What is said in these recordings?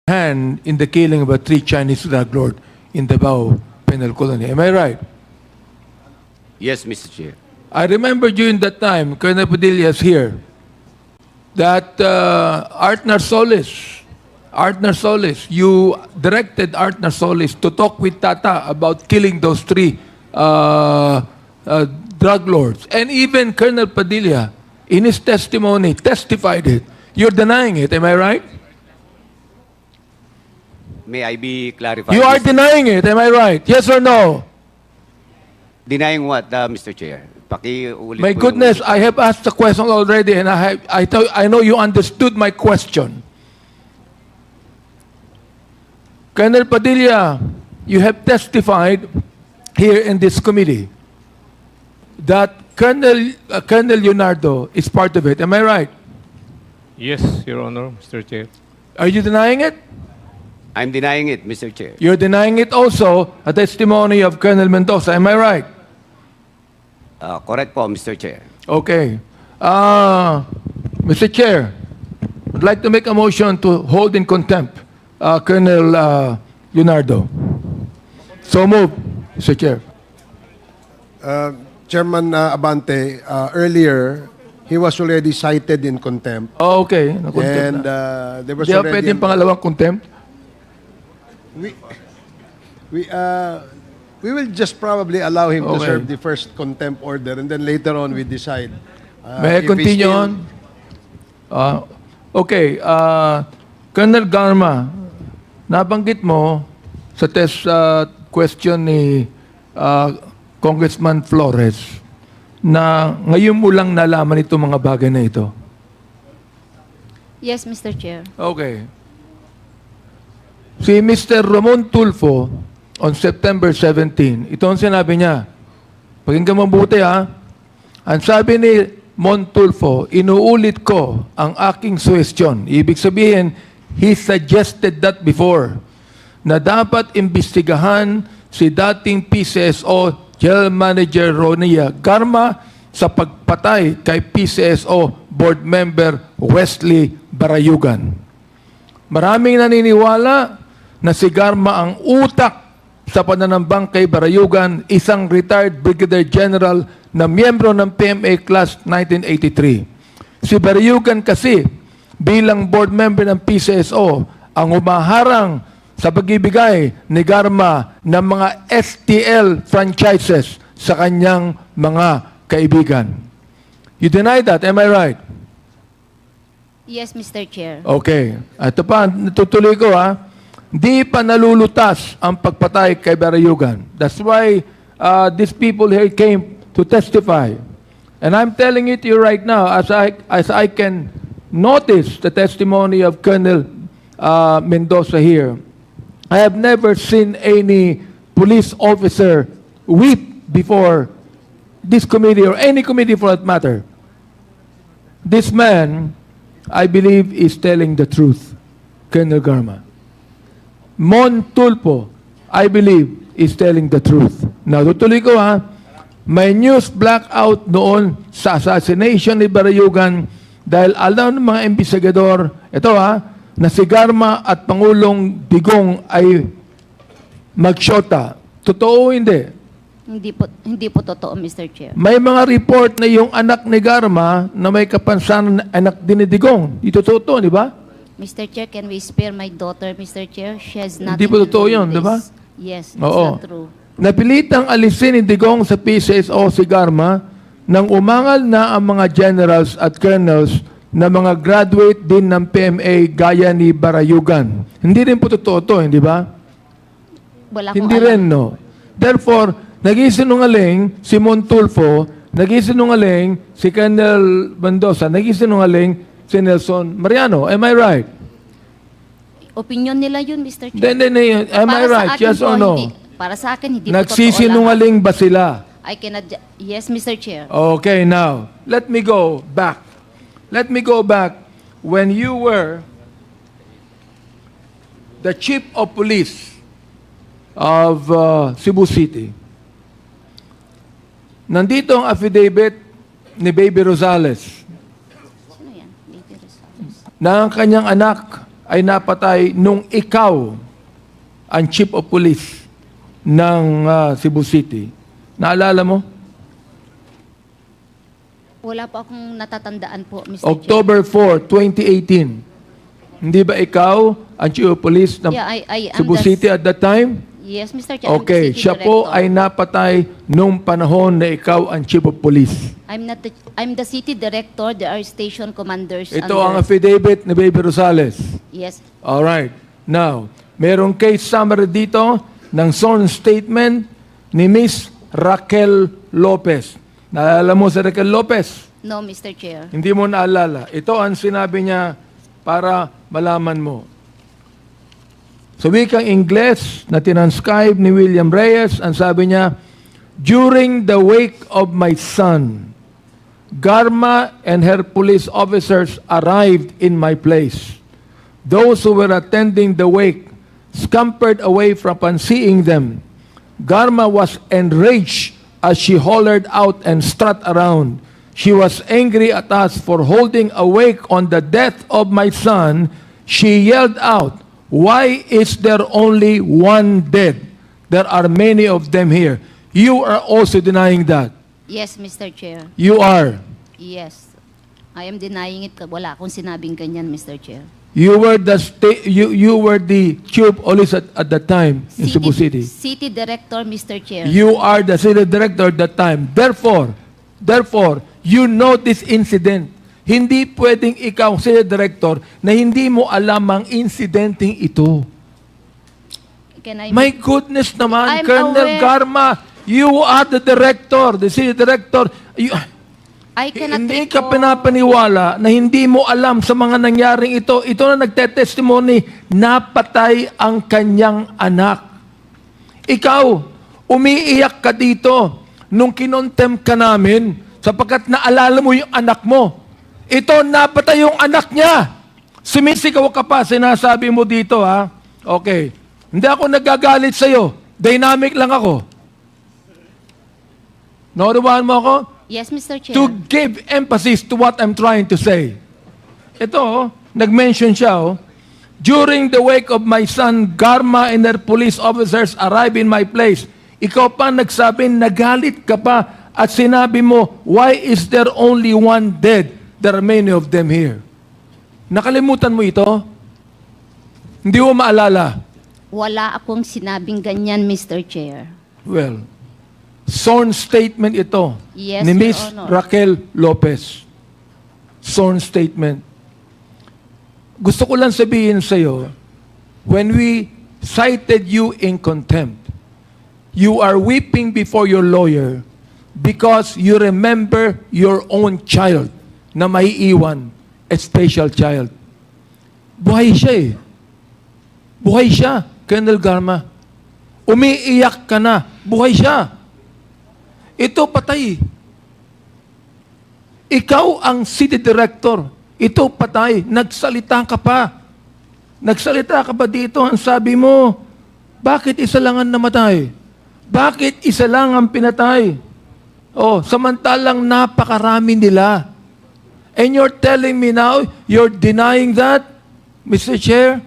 hand in the killing of a 3 Chinese drug lord in the Bao Penal Colony. Am I right? Yes, Mr. Chair. I remember during that time, Colonel Padilla is here, that Artner Solis, you directed Artner Solis to talk with Tata about killing those 3 drug lords. And even Colonel Padilla, in his testimony, testified it. You're denying it, am I right? May I be clarified? You are denying it, am I right? Yes or no? Denying what, Mr. Chair? Pakiulit My po goodness, I have asked the question already and I know you understood my question. Colonel Padilla, you have testified here in this committee that Col.Leonardo is part of it. Am I right? Yes, Your Honor, Mr. Chair. Are you denying it? I'm denying it, Mr. Chair. You're denying it also, a testimony of Colonel Mendoza. Am I right? Correct po, Mr. Chair. Okay. Mr. Chair, I'd like to make a motion to hold in contempt Colonel Leonardo. So move, Mr. Chair. Chairman Abante, earlier, he was already cited in contempt. Oh, okay. And there was Di ba already... pwedeng pangalawang contempt? We will just probably allow him to Okay. serve the first contempt order and then later on we decide. May I if he continue still- on? Okay. Col.Leonardo, nabanggit mo sa test question ni Congressman Flores na ngayon mo lang nalaman itong mga bagay na ito. Yes, Mr. Chair. Okay. Si Mr. Ramon Tulfo, on September 17, ito ang sinabi niya. Pakinggan mabuti ha. Ang sabi ni Mon Tulfo, inuulit ko ang aking suggestion. Ibig sabihin, he suggested that before, na dapat imbestigahan si dating PCSO General Manager Col.Leonardo sa pagpatay kay PCSO Board Member Wesley Barayugan. Maraming naniniwala na si Garma ang utak sa pananambang kay Barayugan, isang retired Brigadier General na miyembro ng PMA Class 1983. Si Barayugan kasi, bilang board member ng PCSO, ang umaharang sa pag-ibigay ni Garma ng mga STL franchises sa kanyang mga kaibigan. You deny that, am I right? Yes, Mr. Chair. Okay. Ito pa, natutuloy ko ha. Di pa nalulutas ang pagpatay kay Barayugan. That's why these people here came to testify. And I'm telling it to you right now, as I can notice the testimony of Colonel Mendoza here. I have never seen any police officer weep before this committee or any committee for that matter. This man, I believe, is telling the truth, Colonel Garma. Mon Tulfo, I believe, is telling the truth. Now, tutuloy ko ha, may news blackout noon sa assassination ni Barayugan dahil alam ng mga investigador, ito ha, na si Garma at Pangulong Digong ay magsyota. Totoo o hindi? Hindi po totoo, Mr. Chair. May mga report na yung anak ni Garma na may kapansanan na anak din ni Digong. Ito totoo, di ba? Mr. Chair, can we spare my daughter, Mr. Chair? She has nothing Hindi po to totoo do yun, with di ba? this. Yes, it's Oo. not true. Napilitang alisin ni Digong sa PCSO si Garma nang umangal na ang mga generals at colonels na mga graduate din ng PMA gaya ni Barayugan. Hindi rin po totoo to, hindi ba? Wala akong Hindi alam. rin, no? Therefore, naging sinungaling si Montulfo, naging sinungaling si Colonel Mendoza, naging sinungaling si Nelson Mariano. Am I right? Opinion nila yun, Mr. Chair. Then, am I Para sa right? akin Yes po, or no? hindi. Para sa akin, hindi po totoo lahat. Nagsisinungaling ba sila? I cannot... Yes, Mr. Chair. Okay, now, let me go back. Let me go back when you were the chief of police of Cebu City. Nandito ang affidavit ni Baby Rosales Sino yan? Baby Rosales. na ang kanyang anak ay napatay nung ikaw ang Chief of Police ng Cebu City. Naalala mo? Wala po akong natatandaan po, Mr. October 4, 2018. Hindi ba ikaw ang Chief of Police ng Yeah, I am Cebu the- City at that time? Chair. Yes, Mr. Chair. I'm the Okay, city siya po director. ay napatay nung panahon na ikaw ang Chief of Police. I'm the city director. There are station commanders. Ito under- ang affidavit ni Baby Rosales. Yes. Alright. Now, merong case summary dito ng sworn statement ni Miss Raquel Lopez. Naalala mo si Raquel Lopez? No, Mr. Chair. Hindi mo naalala. Ito ang sinabi niya para malaman mo. Sa wikang Ingles na tinanscribe ni William Reyes, ang sabi niya, during the wake of my son, Garma and her police officers arrived in my place. Those who were attending the wake scampered away from upon seeing them. Garma was enraged as she hollered out and strut around. She was angry at us for holding a wake on the death of my son. She yelled out, "Why is there only one dead? There are many of them here." You are also denying that. Yes, Mr. Chair. You are. Yes. I am denying it. Wala akong sinabing ganyan, Mr. Chair. You were the you were the chief police at that time in Cebu City. City director, Mr. Chair. You are the city director at that time. Therefore, you know this incident. Hindi pwedeng ikaw, city director, na hindi mo alam ang insidenteng ito. Can I My goodness naman, I'm Colonel aware. Garma, you are the director, the city director. I cannot Hindi ka recall- pinapaniwala na hindi mo alam sa mga nangyaring ito. Ito na nagtetestimony, napatay ang kanyang anak. Ikaw, umiiyak ka dito nung kinontem ka namin sapagkat naalala mo yung anak mo. Ito, napatay yung anak niya. Sumisigaw ka pa, sinasabi mo dito, ha? Okay. Hindi ako nagagalit sa'yo. Dynamic lang ako. Naunawahan mo ako? Yes, Mr. Chair. To give emphasis to what I'm trying to say. Ito, nag-mention siya, during the wake of my son, Garma and her police officers arrived in my place. Ikaw pa nagsabi, nagalit ka pa at sinabi mo, why is there only one dead? There are many of them here. Nakalimutan mo ito? Hindi mo maalala? Wala akong sinabing ganyan, Mr. Chair. Well, sworn statement ito Yes, ni Your Miss Honor. Raquel Lopez. Sworn statement. Gusto ko lang sabihin sa iyo, when we cited you in contempt, you are weeping before your lawyer because you remember your own child na maiiwan, a special child. Buhay siya eh. Buhay siya, Colonel Garma. Umiiyak ka na, buhay siya. Ito patay. Ikaw ang city director. Ito patay. Nagsalita ka pa. Nagsalita ka pa dito. Ang sabi mo, bakit isa lang ang namatay? Bakit isa lang ang pinatay? Oh, samantalang napakarami nila. And you're telling me now, you're denying that, Mr. Chair?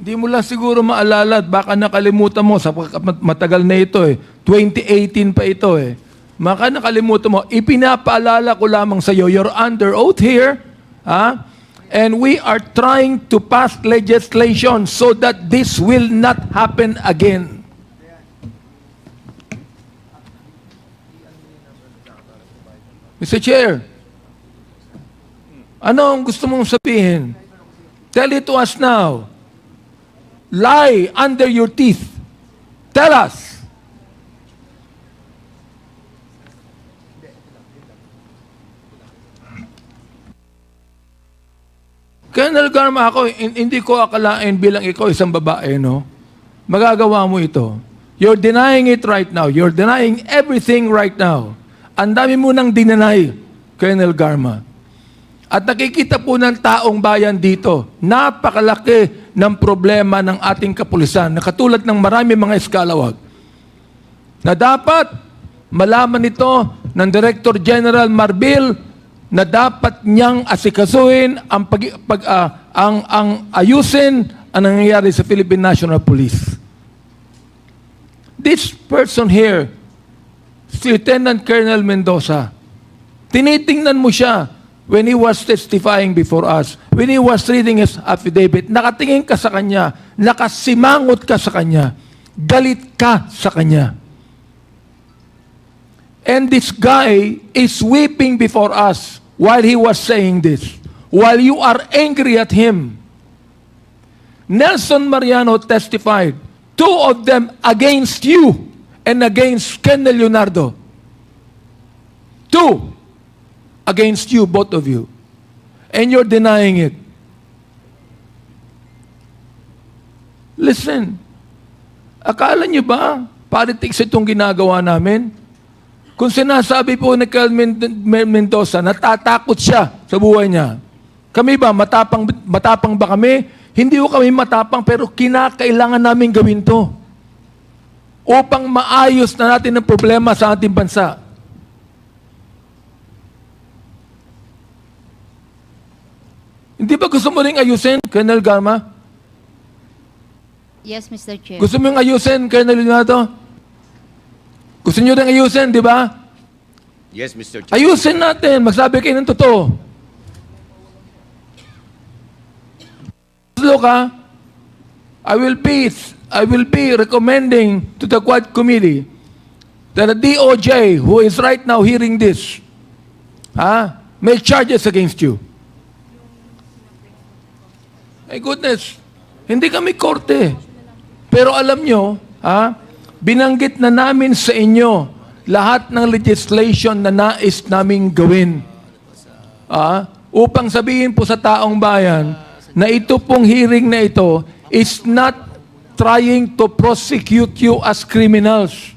Hindi mo lang siguro maalala at baka nakalimutan mo sa matagal na ito eh. 2018 pa ito eh. Baka nakalimutan mo. Ipinapaalala ko lamang sa iyo, you're under oath here, ha? And we are trying to pass legislation so that this will not happen again. Mr. Chair, ano ang gusto mong sabihin? Tell it to us now. Lie under your teeth. Tell us. Colonel Garma, ako, hindi ko akalain bilang ikaw isang babae, no? Magagawa mo ito. You're denying it right now. You're denying everything right now. Ang dami mo nang dinanay, Colonel Garma. At nakikita po ng taong bayan dito, napakalaki ng problema ng ating kapulisan, na katulad ng marami mga eskalawag, na dapat malaman ito ng Director General Marbil na dapat niyang asikasuhin ang ayusin ang nangyayari sa Philippine National Police. This person here, si Lieutenant Colonel Mendoza, tinitingnan mo siya when he was testifying before us, when he was reading his affidavit, nakatingin ka sa kanya, nakasimangot ka sa kanya, galit ka sa kanya. And this guy is weeping before us while he was saying this, while you are angry at him. Nelson Mariano testified, two of them against you and against Col.Leonardo. Two against you, both of you. And you're denying it. Listen, akala niyo ba politics itong ginagawa namin? Kung sinasabi po ni Colonel Mendoza, natatakot siya sa buhay niya. Kami ba, matapang ba kami? Hindi ko kami matapang, pero kinakailangan namin gawin to upang maayos na natin ang problema sa ating bansa. Hindi ba gusto mo rin ayusin, Colonel Garma? Yes, Mr. Chair. Gusto mo yung ayusin, Colonel Leonardo? Gusto nyo rin ayusin, di ba? Yes, Mr. Chair. Ayusin natin. Magsabi kayo ng totoo. Look, I will be recommending to the Quad Committee that the DOJ, who is right now hearing this, make charges against you. My goodness, hindi kami korte. Pero alam nyo, binanggit na namin sa inyo lahat ng legislation na nais naming gawin. Upang sabihin po sa taong bayan na ito pong hearing na ito is not trying to prosecute you as criminals.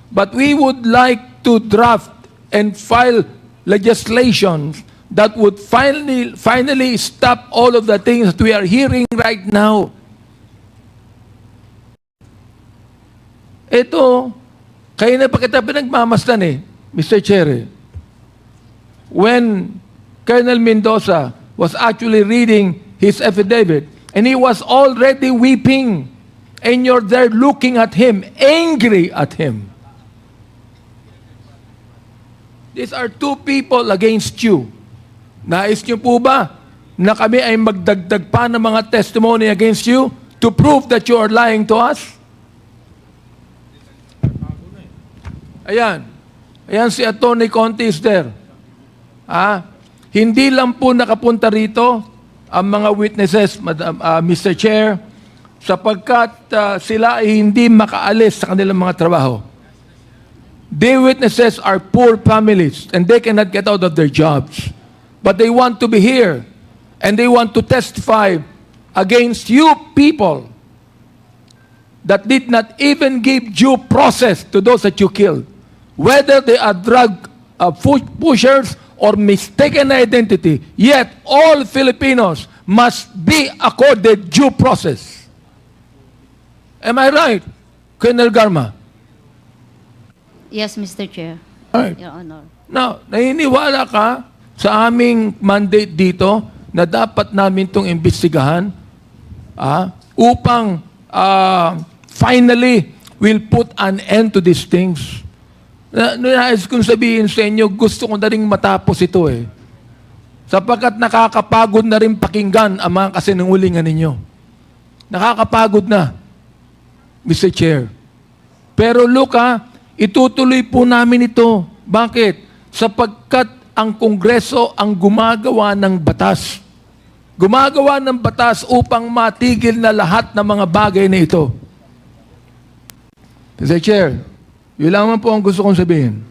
But we would like to draft and file legislation that would finally stop all of the things that we are hearing right now. Ito, kayo na pa kita pinagmamasdan Mr. Chair. When Colonel Mendoza was actually reading his affidavit, and he was already weeping, and you're there looking at him, angry at him. These are two people against you. Nais niyo po ba na kami ay magdagdag pa ng mga testimony against you to prove that you are lying to us? Ayan. Ayan si Atty. Conte is there. Hindi lang po nakapunta rito ang mga witnesses, Mr. Chair, sapagkat sila ay hindi makaalis sa kanilang mga trabaho. The witnesses are poor families and they cannot get out of their jobs. But they want to be here and they want to testify against you people that did not even give due process to those that you killed. Whether they are drug pushers or mistaken identity, yet all Filipinos must be accorded due process. Am I right, Colonel Garma? Yes, Mr. Chair. All right. Your Honor. Now, naniniwala ka sa aming mandate dito na dapat namin itong imbestigahan upang finally we'll put an end to these things. Nais kong sabihin sa inyo, gusto ko na rin matapos ito sapagkat nakakapagod na rin pakinggan ang mga kasinungalingan ninyo. Nakakapagod na, Mr. Chair. Pero look itutuloy po namin ito. Bakit? Sapagkat ang Kongreso ang gumagawa ng batas. Gumagawa ng batas upang matigil na lahat ng mga bagay na ito. Mr. Chair, yun lamang po ang gusto kong sabihin.